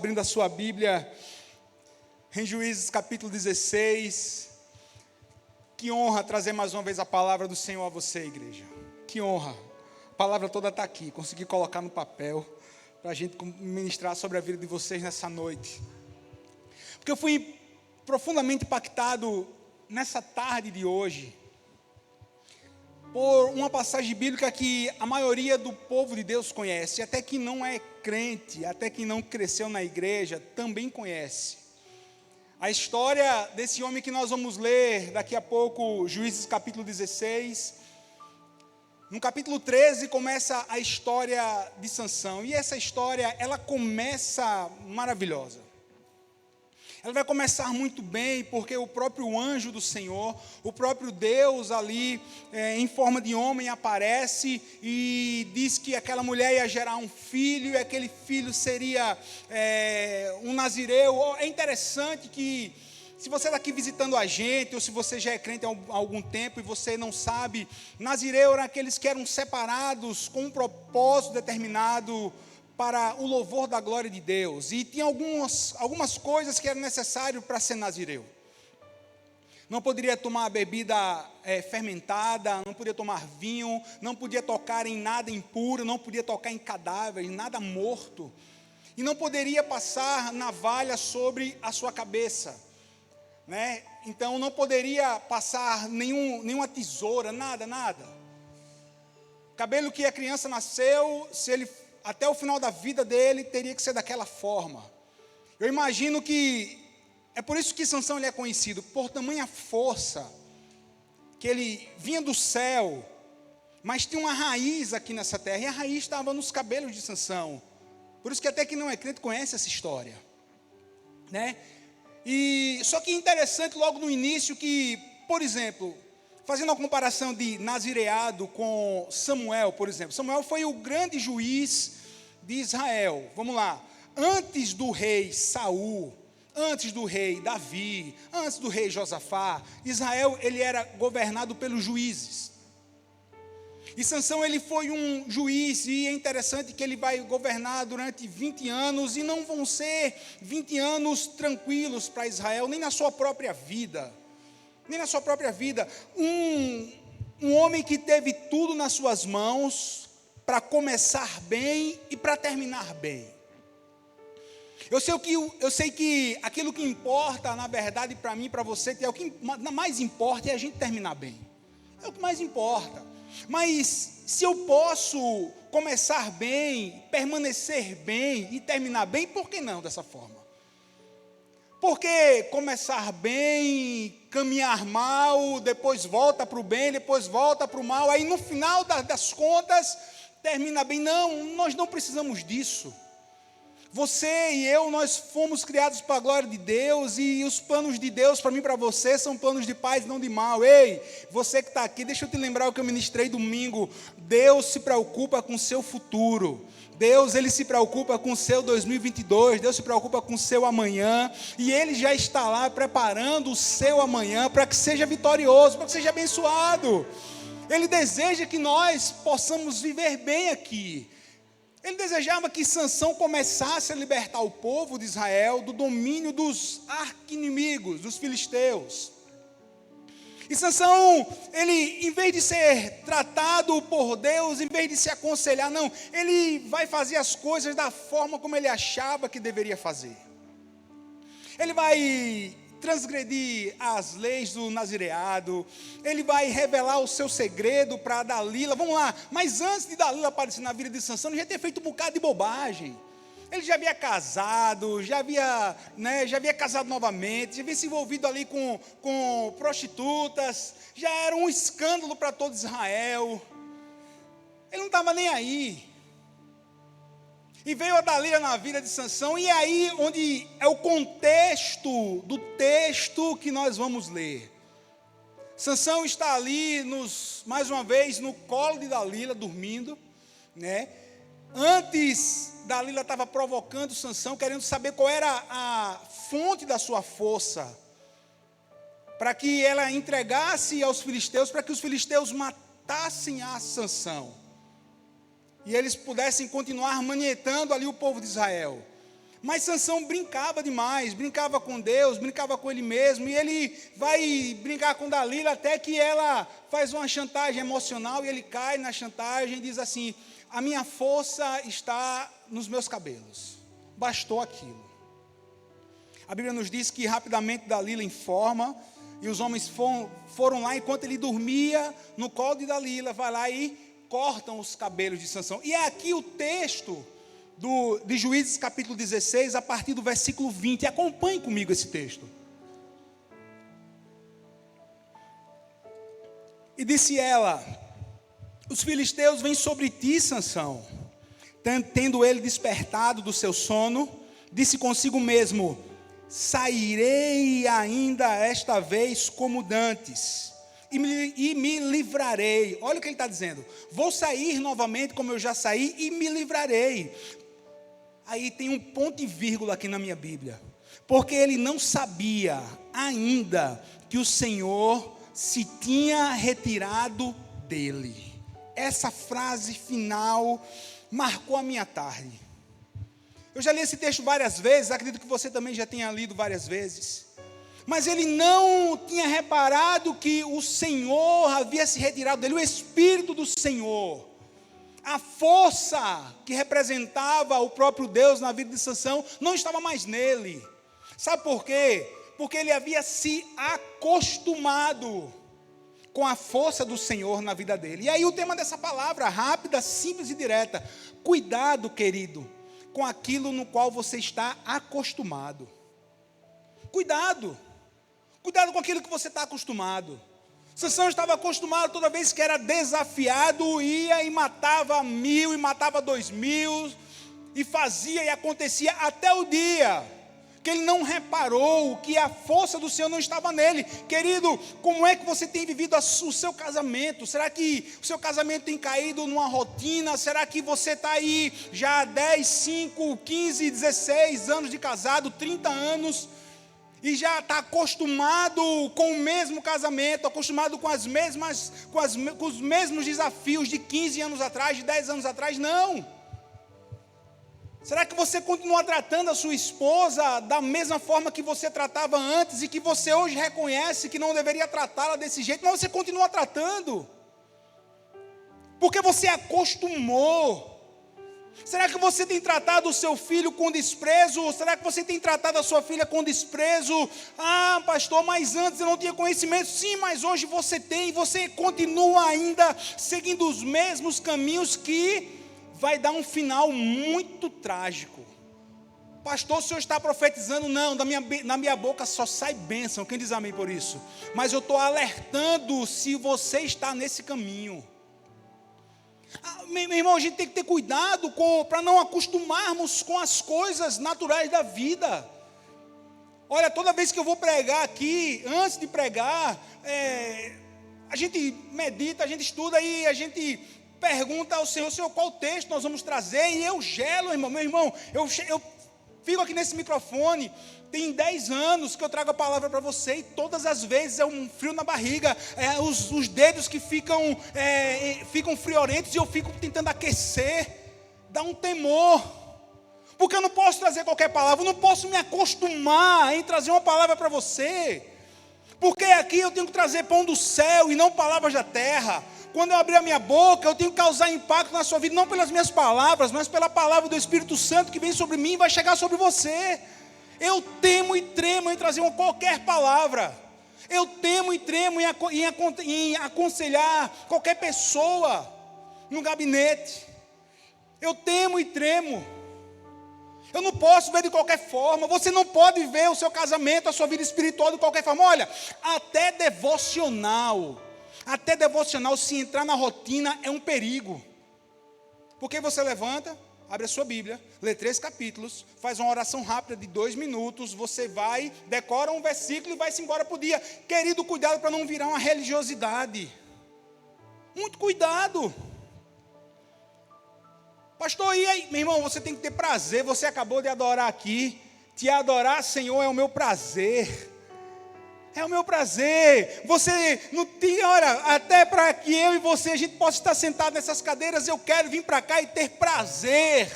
abrindo a sua Bíblia em Juízes capítulo 16. Que honra trazer mais uma vez a palavra do Senhor a você, igreja. Que honra. A palavra toda está aqui. Consegui colocar no papel para a gente ministrar sobre a vida de vocês nessa noite. Porque eu fui profundamente impactado nessa tarde de hoje por uma passagem bíblica que a maioria do povo de Deus conhece, até que não é crente, até que não cresceu na igreja, também conhece. A história desse homem que nós vamos ler daqui a pouco, Juízes capítulo 16. No capítulo 13 começa a história de Sansão, e essa história, ela começa maravilhosa. Ela vai começar muito bem, porque o próprio anjo do Senhor, o próprio Deus ali, em forma de homem, aparece e diz que aquela mulher ia gerar um filho, e aquele filho seria um nazireu. É interessante que, se você está aqui visitando a gente, ou se você já é crente há algum tempo e você não sabe, nazireu eram aqueles que eram separados com um propósito determinado para o louvor da glória de Deus, e tinha algumas coisas que eram necessárias para ser nazireu. Não poderia tomar bebida fermentada, não podia tomar vinho, não podia tocar em nada impuro, não podia tocar em cadáveres, nada morto, e não poderia passar navalha sobre a sua cabeça, né? Então não poderia passar nenhuma tesoura, nada. Cabelo que a criança nasceu, se ele até o final da vida dele, teria que ser daquela forma. Eu imagino que, é por isso que Sansão ele é conhecido, por tamanha força, que ele vinha do céu, mas tinha uma raiz aqui nessa terra, e a raiz estava nos cabelos de Sansão. Por isso que até quem não é crente conhece essa história, né? E só que interessante logo no início que, por exemplo, fazendo uma comparação de nazireado com Samuel, por exemplo. Samuel foi o grande juiz de Israel. Vamos lá. Antes do rei Saul, antes do rei Davi, antes do rei Josafá, Israel ele era governado pelos juízes. E Sansão ele foi um juiz, e é interessante que ele vai governar durante 20 anos, e não vão ser 20 anos tranquilos para Israel, nem na sua própria vida. Nem na sua própria vida. Um homem que teve tudo nas suas mãos para começar bem e para terminar bem. Eu sei que aquilo que importa, na verdade, para mim e para você, que é o que mais importa, é a gente terminar bem. É o que mais importa. Mas se eu posso começar bem, permanecer bem e terminar bem, por que não dessa forma? Porque começar bem, caminhar mal, depois volta para o bem, depois volta para o mal, aí no final das contas, termina bem. Não, nós não precisamos disso. Você e eu, nós fomos criados para a glória de Deus, e os planos de Deus para mim e para você são planos de paz, não de mal. Ei, você que está aqui, deixa eu te lembrar o que eu ministrei domingo. Deus se preocupa com o seu futuro. Deus, Ele se preocupa com o seu 2022, Deus se preocupa com o seu amanhã, e Ele já está lá preparando o seu amanhã para que seja vitorioso, para que seja abençoado. Ele deseja que nós possamos viver bem aqui. Ele desejava que Sansão começasse a libertar o povo de Israel do domínio dos arqui-inimigos, dos filisteus. E Sansão, ele, em vez de ser tratado por Deus, em vez de se aconselhar, não, ele vai fazer as coisas da forma como ele achava que deveria fazer. Ele vai transgredir as leis do nazireado, ele vai revelar o seu segredo para Dalila. Vamos lá, mas antes de Dalila aparecer na vida de Sansão, ele já tinha feito um bocado de bobagem. Ele já havia casado, já havia casado novamente, já havia se envolvido ali com prostitutas, já era um escândalo para todo Israel. Ele não estava nem aí. E veio a Dalila na vida de Sansão, e é aí onde é o contexto do texto que nós vamos ler. Sansão está ali, mais uma vez, no colo de Dalila, dormindo, né? Antes, Dalila estava provocando Sansão, querendo saber qual era a fonte da sua força, para que ela entregasse aos filisteus, para que os filisteus matassem a Sansão, e eles pudessem continuar manietando ali o povo de Israel. Mas Sansão brincava demais, brincava com Deus, brincava com ele mesmo, e ele vai brincar com Dalila até que ela faz uma chantagem emocional, e ele cai na chantagem e diz assim: a minha força está nos meus cabelos, bastou aquilo. A Bíblia nos diz que rapidamente Dalila informa, e os homens foram lá, enquanto ele dormia no colo de Dalila, vai lá e cortam os cabelos de Sansão. E é aqui o texto de Juízes capítulo 16, a partir do versículo 20, acompanhe comigo esse texto. E disse ela: os filisteus vêm sobre ti, Sansão. Tendo ele despertado do seu sono, disse consigo mesmo: sairei ainda esta vez como dantes, e me livrarei. Olha o que ele está dizendo: vou sair novamente como eu já saí e me livrarei. Aí tem um ponto e vírgula aqui na minha Bíblia, porque ele não sabia ainda que o Senhor se tinha retirado dele. Essa frase final marcou a minha tarde. Eu já li esse texto várias vezes, acredito que você também já tenha lido várias vezes. Mas ele não tinha reparado que o Senhor havia se retirado dele, o Espírito do Senhor. A força que representava o próprio Deus na vida de Sansão não estava mais nele. Sabe por quê? Porque ele havia se acostumado com a força do Senhor na vida dele. E aí o tema dessa palavra, rápida, simples e direta: cuidado, querido, com aquilo no qual você está acostumado. Cuidado com aquilo que você está acostumado. Sansão estava acostumado, toda vez que era desafiado, ia e matava 1000, e matava 2000, e fazia e acontecia, até o dia que ele não reparou que a força do Senhor não estava nele. Querido, como é que você tem vivido o seu casamento? Será que o seu casamento tem caído numa rotina? Será que você está aí já há 10, 5, 15, 16 anos de casado, 30 anos, e já está acostumado com o mesmo casamento, acostumado com os mesmos desafios de 15 anos atrás, de 10 anos atrás? Não. Será que você continua tratando a sua esposa da mesma forma que você tratava antes, e que você hoje reconhece que não deveria tratá-la desse jeito, mas você continua tratando? Porque você acostumou. Será que você tem tratado o seu filho com desprezo? Será que você tem tratado a sua filha com desprezo? Ah, pastor, mas antes eu não tinha conhecimento. Sim, mas hoje você tem, e você continua ainda seguindo os mesmos caminhos, que vai dar um final muito trágico. Pastor, o senhor está profetizando? Não, na minha boca só sai bênção. Quem diz amém por isso? Mas eu estou alertando se você está nesse caminho. Meu irmão, a gente tem que ter cuidado para não acostumarmos com as coisas naturais da vida. Olha, toda vez que eu vou pregar aqui, antes de pregar, a gente medita, a gente estuda, e a gente pergunta ao Senhor: Senhor, qual texto nós vamos trazer? E eu gelo, irmão. Meu irmão, eu fico aqui nesse microfone, tem 10 anos que eu trago a palavra para você, e todas as vezes é um frio na barriga, os dedos que ficam friorentos, e eu fico tentando aquecer, dá um temor, porque eu não posso trazer qualquer palavra, eu não posso me acostumar em trazer uma palavra para você, porque aqui eu tenho que trazer pão do céu e não palavras da terra. Quando eu abrir a minha boca, eu tenho que causar impacto na sua vida, não pelas minhas palavras, mas pela palavra do Espírito Santo que vem sobre mim e vai chegar sobre você. Eu temo e tremo em trazer qualquer palavra. Eu temo e tremo em aconselhar qualquer pessoa no gabinete. Eu temo e tremo. Eu não posso ver de qualquer forma. Você não pode ver o seu casamento, a sua vida espiritual de qualquer forma. Olha, até devocional, se entrar na rotina, é um perigo. Porque você levanta, abre a sua Bíblia, lê 3 capítulos, faz uma oração rápida de 2 minutos, você vai, decora um versículo e vai-se embora para o dia. Querido, cuidado para não virar uma religiosidade. Muito cuidado. Pastor, e aí? Meu irmão, você tem que ter prazer. Você acabou de adorar aqui. Te adorar, Senhor, é o meu prazer. É o meu prazer. Você não tem hora, até para que eu e você, a gente possa estar sentado nessas cadeiras. Eu quero vir para cá e ter prazer.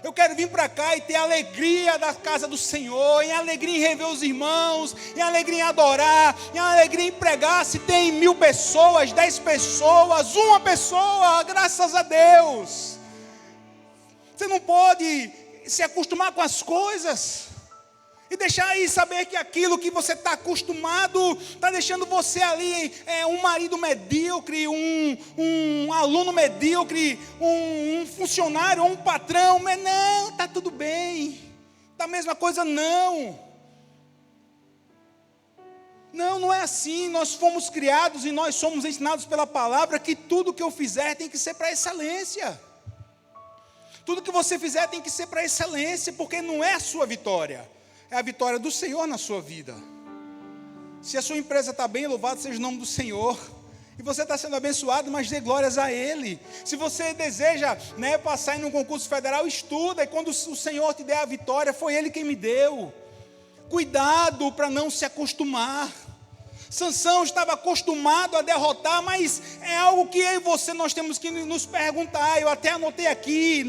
Eu quero vir para cá e ter alegria da casa do Senhor, em alegria em rever os irmãos, em alegria em adorar, em alegria em pregar. Se tem 1000 pessoas, 10 pessoas, 1 pessoa, graças a Deus. Você não pode se acostumar com as coisas e deixar aí saber que aquilo que você está acostumado está deixando você ali um marido medíocre, um aluno medíocre, um funcionário, um patrão. Mas não, está tudo bem. Está a mesma coisa, não. Não é assim. Nós fomos criados e nós somos ensinados pela palavra que tudo que eu fizer tem que ser para excelência. Tudo que você fizer tem que ser para excelência, porque não é a sua vitória. É a vitória do Senhor na sua vida. Se a sua empresa está bem, louvado seja o nome do Senhor. E você está sendo abençoado, mas dê glórias a Ele. Se você deseja passar em um concurso federal, estuda. E quando o Senhor te der a vitória, foi Ele quem me deu. Cuidado para não se acostumar. Sansão estava acostumado a derrotar, mas é algo que eu e você nós temos que nos perguntar. Eu até anotei aqui,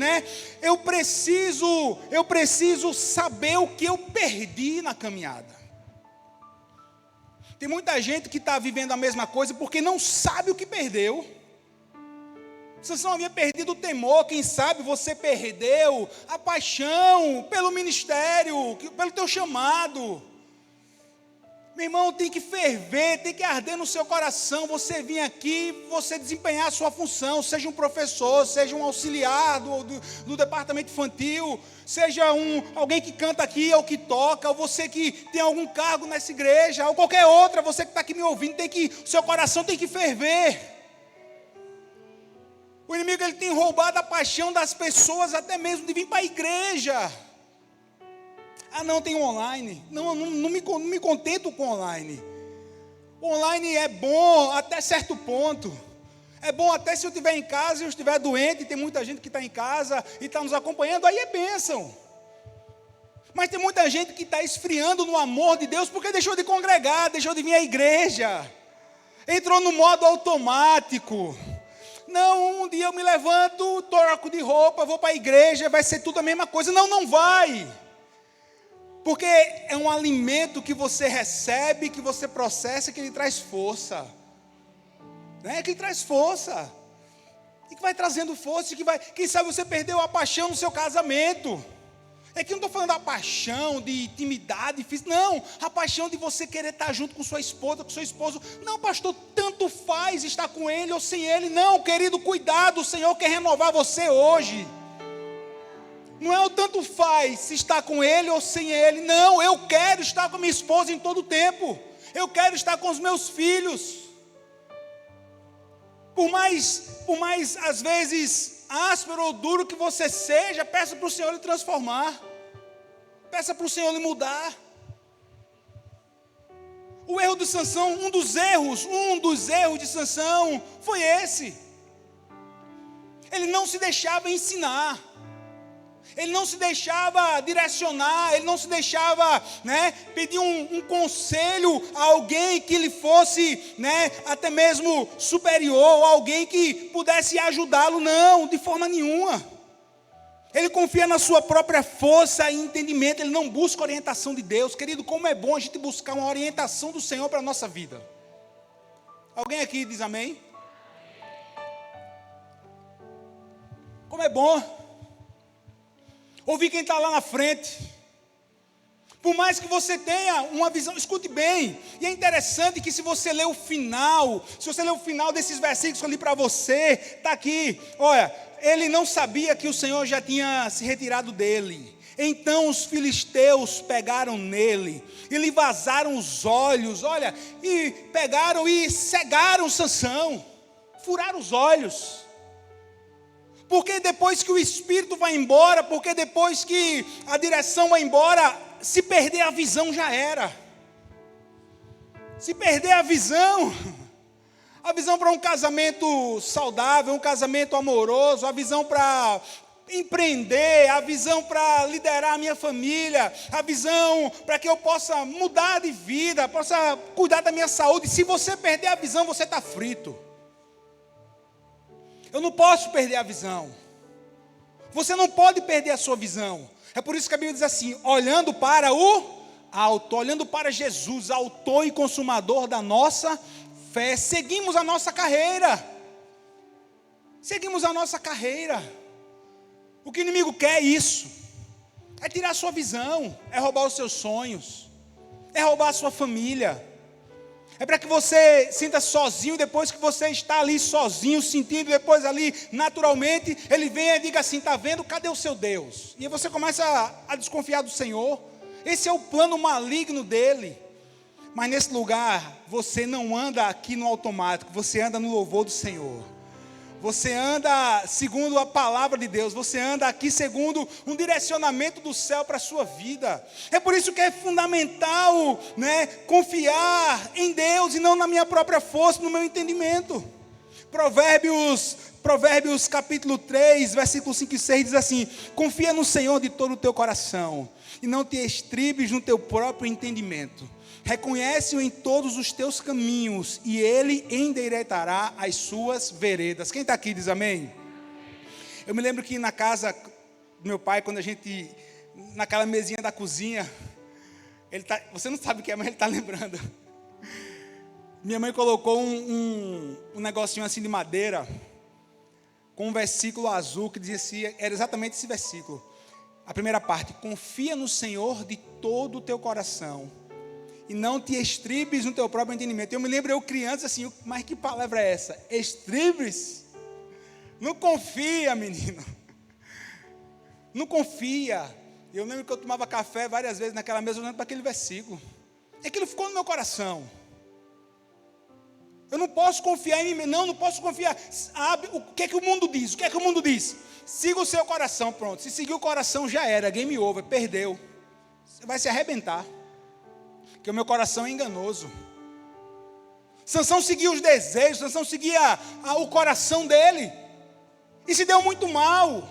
Eu preciso saber o que eu perdi na caminhada. Tem muita gente que está vivendo a mesma coisa porque não sabe o que perdeu. Sansão havia perdido o temor, quem sabe você perdeu a paixão pelo ministério, pelo teu chamado. Meu irmão, tem que ferver, tem que arder no seu coração, você vir aqui, você desempenhar a sua função, seja um professor, seja um auxiliar do departamento infantil, seja alguém que canta aqui, ou que toca, ou você que tem algum cargo nessa igreja, ou qualquer outra, você que está aqui me ouvindo, seu coração tem que ferver. O inimigo ele tem roubado a paixão das pessoas, até mesmo de vir para a igreja. Não, tem online. Não me contento com online. O online é bom até certo ponto. É bom até se eu estiver em casa e eu estiver doente, tem muita gente que está em casa e está nos acompanhando, aí é bênção. Mas tem muita gente que está esfriando no amor de Deus porque deixou de congregar, deixou de vir à igreja. Entrou no modo automático. Não, um dia eu me levanto, troco de roupa, vou para a igreja, vai ser tudo a mesma coisa. Não vai. Porque é um alimento que você recebe, que você processa, que ele traz força. Que ele traz força. E que vai trazendo força, quem sabe você perdeu a paixão no seu casamento. É que eu não estou falando da paixão, de intimidade física. Não, a paixão de você querer estar junto com sua esposa, com seu esposo. Não, pastor, tanto faz estar com ele ou sem ele. Não, querido, cuidado, o Senhor quer renovar você hoje. Não é o tanto faz se está com ele ou sem ele. Não, eu quero estar com minha esposa em todo o tempo. Eu quero estar com os meus filhos. Por mais às vezes áspero ou duro que você seja, peça para o Senhor lhe transformar. Peça para o Senhor lhe mudar. O erro de Sansão, um dos erros de Sansão foi esse. Ele não se deixava ensinar. Ele não se deixava direcionar, ele não se deixava pedir um conselho a alguém que lhe fosse até mesmo superior, alguém que pudesse ajudá-lo, não, de forma nenhuma. Ele confia na sua própria força e entendimento, ele não busca orientação de Deus. Querido, como é bom a gente buscar uma orientação do Senhor para a nossa vida. Alguém aqui diz amém? Como é bom ouvir quem está lá na frente. Por mais que você tenha uma visão, escute bem. E é interessante que se você ler o final desses versículos que eu li para você, está aqui. Olha, ele não sabia que o Senhor já tinha se retirado dele. Então os filisteus pegaram nele e lhe vazaram os olhos. Olha, e pegaram e cegaram Sansão. Furaram os olhos. Porque depois que o espírito vai embora, porque depois que a direção vai embora, se perder a visão já era. Se perder a visão para um casamento saudável, um casamento amoroso, a visão para empreender, a visão para liderar a minha família, a visão para que eu possa mudar de vida, possa cuidar da minha saúde. Se você perder a visão, você está frito. Eu não posso perder a visão. Você não pode perder a sua visão. É por isso que a Bíblia diz assim, olhando para o alto, olhando para Jesus, autor e consumador da nossa fé, seguimos a nossa carreira. Seguimos a nossa carreira. O que o inimigo quer é isso. É tirar a sua visão, é roubar os seus sonhos, é roubar a sua família. É para que você sinta sozinho, depois que você está ali sozinho, sentindo, depois ali, naturalmente, ele vem e diga assim, está vendo, cadê o seu Deus? E você começa a desconfiar do Senhor. Esse é o plano maligno dele. Mas nesse lugar, você não anda aqui no automático, você anda no louvor do Senhor. Você anda segundo a palavra de Deus, você anda aqui segundo um direcionamento do céu para a sua vida. É por isso que é fundamental, confiar em Deus e não na minha própria força, no meu entendimento. Provérbios capítulo 3, versículos 5 e 6 diz assim, confia no Senhor de todo o teu coração e não te estribes no teu próprio entendimento. Reconhece-o em todos os teus caminhos, e Ele endireitará as suas veredas. Quem está aqui diz amém? Eu me lembro que na casa do meu pai, quando a gente, naquela mesinha da cozinha, você não sabe o que é, mas ele está lembrando. Minha mãe colocou um negocinho assim de madeira, com um versículo azul, que dizia assim, era exatamente esse versículo. A primeira parte, confia no Senhor de todo o teu coração, e não te estribes no teu próprio entendimento. Eu me lembro, eu criança assim, mas que palavra é essa? Estribes? Não confia, menino. Não confia. Eu lembro que eu tomava café várias vezes naquela mesa, olhando para aquele versículo. E aquilo ficou no meu coração. Eu não posso confiar em mim, não posso confiar. O que é que o mundo diz? O que é que o mundo diz? Siga o seu coração, pronto. Se seguir o coração já era, game over, perdeu. Você vai se arrebentar. Porque o meu coração é enganoso. Sansão seguia os desejos, Sansão seguia o coração dele. E se deu muito mal.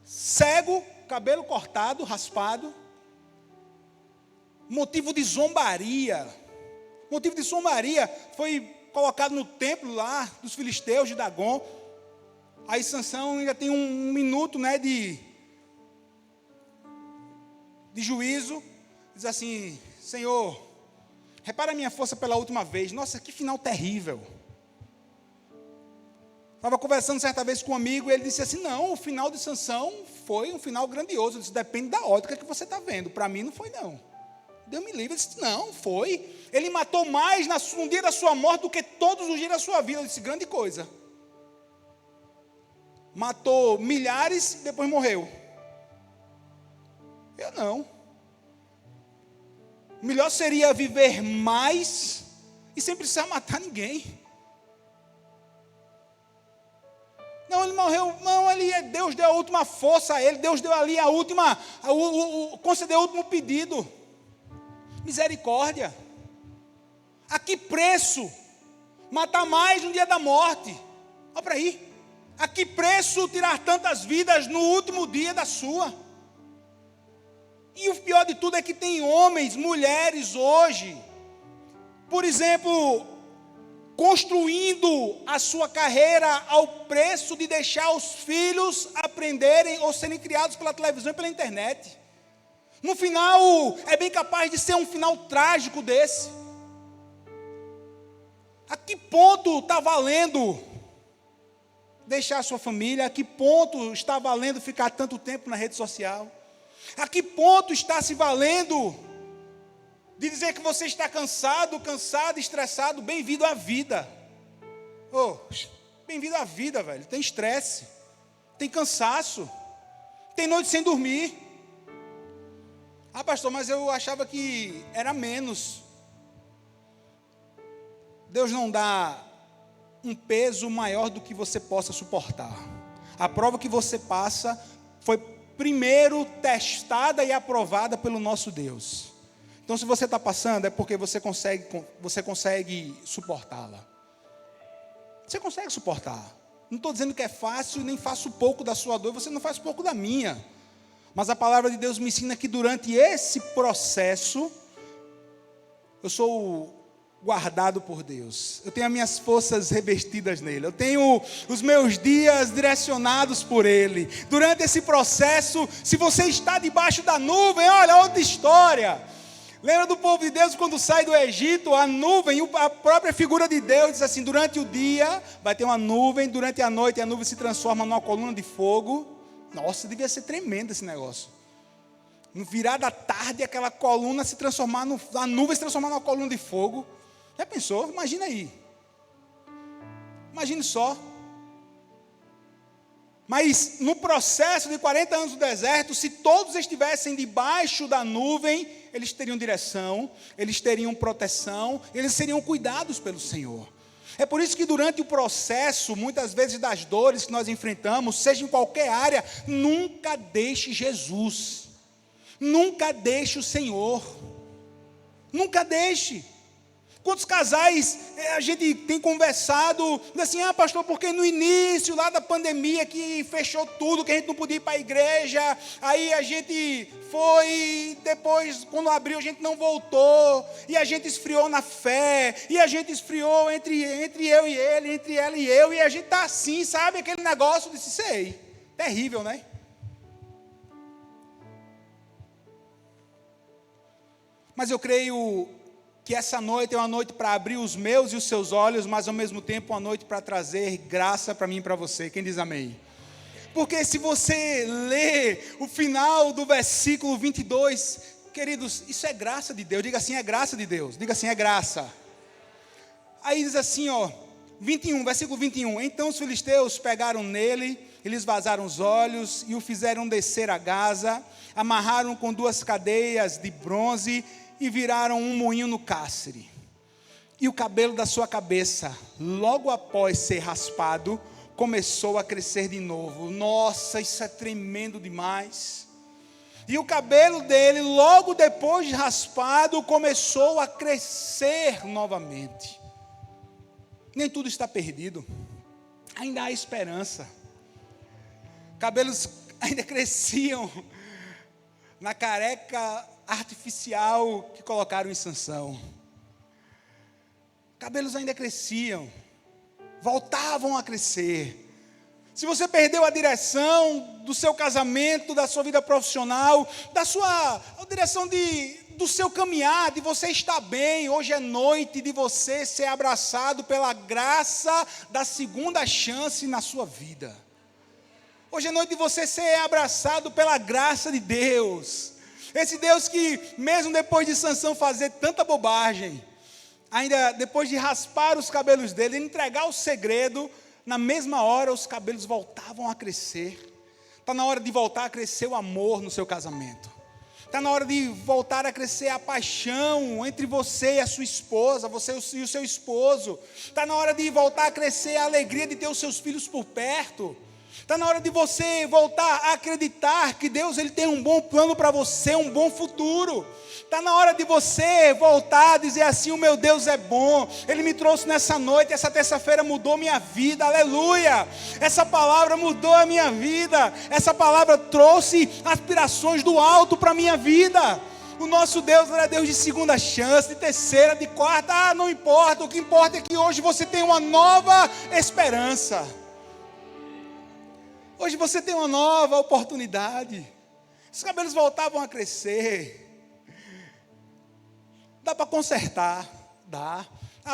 Cego, cabelo cortado, raspado. Motivo de zombaria. Foi colocado no templo lá dos filisteus de Dagom. Aí Sansão ainda tem um minuto, de juízo, diz assim, Senhor, repara a minha força pela última vez. Nossa, que final terrível. Estava conversando certa vez com um amigo, e ele disse assim, não, o final de Sansão foi um final grandioso. Eu disse, depende da ótica que você está vendo, para mim não foi não. Deus me livre. Ele disse, não, foi. Ele matou mais no dia da sua morte do que todos os dias da sua vida. Eu disse, grande coisa. Matou milhares e depois morreu. Eu não. Melhor seria viver mais e sem precisar matar ninguém. Não, ele morreu. Não, Deus deu a última força a ele. Deus deu ali concedeu o último pedido. Misericórdia. A que preço matar mais no dia da morte? Olha para aí. A que preço tirar tantas vidas no último dia da sua? E o pior de tudo é que tem homens, mulheres hoje, por exemplo, construindo a sua carreira ao preço de deixar os filhos aprenderem ou serem criados pela televisão e pela internet. No final, é bem capaz de ser um final trágico desse. A que ponto está valendo deixar a sua família? A que ponto está valendo ficar tanto tempo na rede social? A que ponto está se valendo de dizer que você está cansado, estressado? Bem-vindo à vida. Bem-vindo à vida, velho. Tem estresse, tem cansaço, tem noite sem dormir. Ah, pastor, mas eu achava que era menos. Deus não dá um peso maior do que você possa suportar. A prova que você passa foi primeiro testada e aprovada pelo nosso Deus. Então, se você está passando, é porque você consegue suportá-la. Você consegue suportar. Não estou dizendo que é fácil, nem faço pouco da sua dor, você não faz pouco da minha. Mas a palavra de Deus me ensina que durante esse processo, eu sou guardado por Deus. Eu tenho as minhas forças revestidas nele. Eu tenho os meus dias direcionados por ele. Durante esse processo, se você está debaixo da nuvem, olha, outra história. Lembra do povo de Deus quando sai do Egito? A nuvem, a própria figura de Deus diz assim, durante o dia vai ter uma nuvem, durante a noite a nuvem se transforma numa coluna de fogo. Nossa, devia ser tremendo esse negócio. No virar da tarde, aquela coluna se transformar, a nuvem se transformar numa coluna de fogo. Já pensou? Imagina aí. Imagine só. Mas no processo de 40 anos do deserto, se todos estivessem debaixo da nuvem, eles teriam direção, eles teriam proteção, eles seriam cuidados pelo Senhor. É por isso que durante o processo, muitas vezes das dores que nós enfrentamos, seja em qualquer área, nunca deixe Jesus. Nunca deixe o Senhor. Nunca deixe. Quantos casais a gente tem conversado, assim, pastor, porque no início lá da pandemia que fechou tudo, que a gente não podia ir para a igreja, aí a gente foi, depois quando abriu a gente não voltou, e a gente esfriou na fé, e a gente esfriou entre eu e ele, entre ela e eu, e a gente está assim, sabe, aquele negócio, disse, sei, terrível, né? Mas eu creio que essa noite é uma noite para abrir os meus e os seus olhos, mas ao mesmo tempo uma noite para trazer graça para mim e para você. Quem diz amém? Porque se você lê o final do versículo 22, queridos, isso é graça de Deus. Diga assim, é graça de Deus. Diga assim, é graça. Aí diz assim, 21, versículo 21. Então os filisteus pegaram nele, eles vazaram os olhos e o fizeram descer a Gaza, amarraram com 2 cadeias de bronze e viraram um moinho no cárcere. E o cabelo da sua cabeça, logo após ser raspado, começou a crescer de novo. Nossa, isso é tremendo demais. E o cabelo dele, logo depois de raspado, começou a crescer novamente. Nem tudo está perdido. Ainda há esperança. Cabelos ainda cresciam na careca artificial que colocaram em Sansão. Cabelos ainda cresciam, voltavam a crescer. Se você perdeu a direção do seu casamento, da sua vida profissional, a direção do seu caminhar, de você estar bem, hoje é noite de você ser abraçado pela graça da segunda chance na sua vida. Hoje é noite de você ser abraçado pela graça de Deus. Esse Deus que, mesmo depois de Sansão fazer tanta bobagem, ainda depois de raspar os cabelos dele, entregar o segredo, na mesma hora os cabelos voltavam a crescer. Está na hora de voltar a crescer o amor no seu casamento. Está na hora de voltar a crescer a paixão entre você e a sua esposa, você e o seu esposo. Está na hora de voltar a crescer a alegria de ter os seus filhos por perto. Está na hora de você voltar a acreditar que Deus ele tem um bom plano para você, um bom futuro. Está na hora de você voltar a dizer assim, o meu Deus é bom, Ele me trouxe nessa noite, essa terça-feira mudou minha vida, aleluia. Essa palavra mudou a minha vida, essa palavra trouxe aspirações do alto para a minha vida. O nosso Deus é Deus de segunda chance, de terceira, de quarta, não importa, o que importa é que hoje você tem uma nova esperança. Hoje você tem uma nova oportunidade. Os cabelos voltavam a crescer. Dá para consertar? Dá.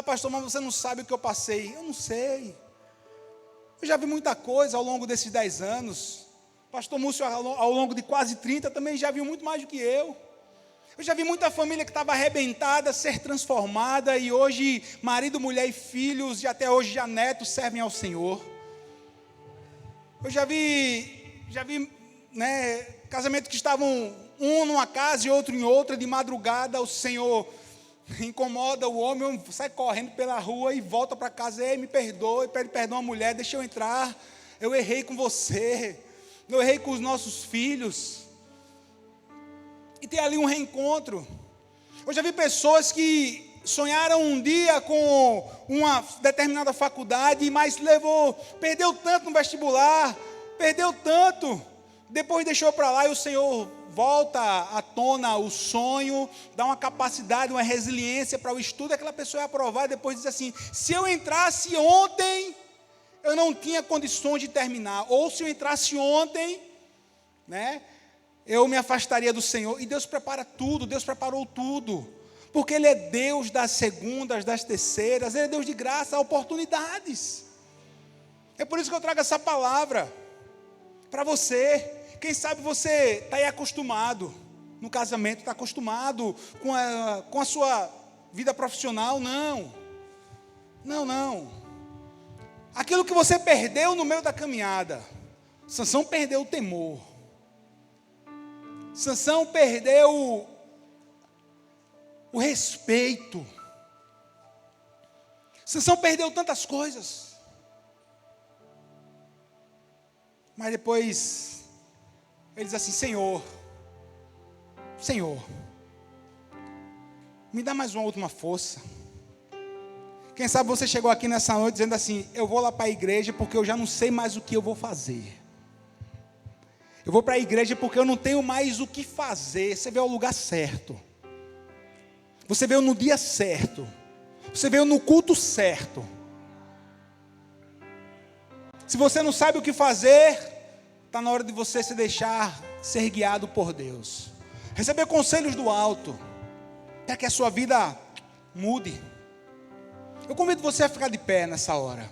Pastor, mas você não sabe o que eu passei. Eu não sei. Eu já vi muita coisa ao longo desses 10 anos. Pastor Múcio, ao longo de quase 30, também já viu muito mais do que eu. Eu já vi muita família que estava arrebentada ser transformada. E hoje, marido, mulher e filhos, e até hoje já netos, servem ao Senhor. Eu já vi, né, casamentos que estavam um numa casa e outro em outra, de madrugada, o Senhor incomoda o homem, sai correndo pela rua e volta para casa, ei, me perdoe, pede perdão à mulher, deixa eu entrar, eu errei com você, eu errei com os nossos filhos, e tem ali um reencontro. Eu já vi pessoas que sonharam um dia com uma determinada faculdade, mas perdeu tanto no vestibular, perdeu tanto, depois deixou para lá e o Senhor volta à tona o sonho, dá uma capacidade, uma resiliência para o estudo, aquela pessoa é aprovada e depois diz assim: se eu entrasse ontem, eu não tinha condições de terminar, ou se eu entrasse ontem, né, eu me afastaria do Senhor. E Deus prepara tudo, Deus preparou tudo, porque Ele é Deus das segundas, das terceiras, Ele é Deus de graça, oportunidades. É por isso que eu trago essa palavra para você. Quem sabe você está aí acostumado, no casamento, está acostumado com a sua vida profissional. Não. Aquilo que você perdeu no meio da caminhada. Sansão perdeu o temor. Sansão perdeu o respeito. Sansão perdeu tantas coisas. Mas depois ele diz assim: Senhor, me dá mais uma última força. Quem sabe você chegou aqui nessa noite dizendo assim: eu vou lá para a igreja porque eu já não sei mais o que eu vou fazer. Eu vou para a igreja porque eu não tenho mais o que fazer. Você veio ao lugar certo. Você veio no dia certo. Você veio no culto certo. Se você não sabe o que fazer, está na hora de você se deixar ser guiado por Deus. Receber conselhos do alto, para que a sua vida mude. Eu convido você a ficar de pé nessa hora.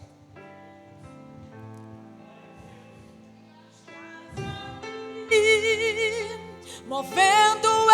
Movendo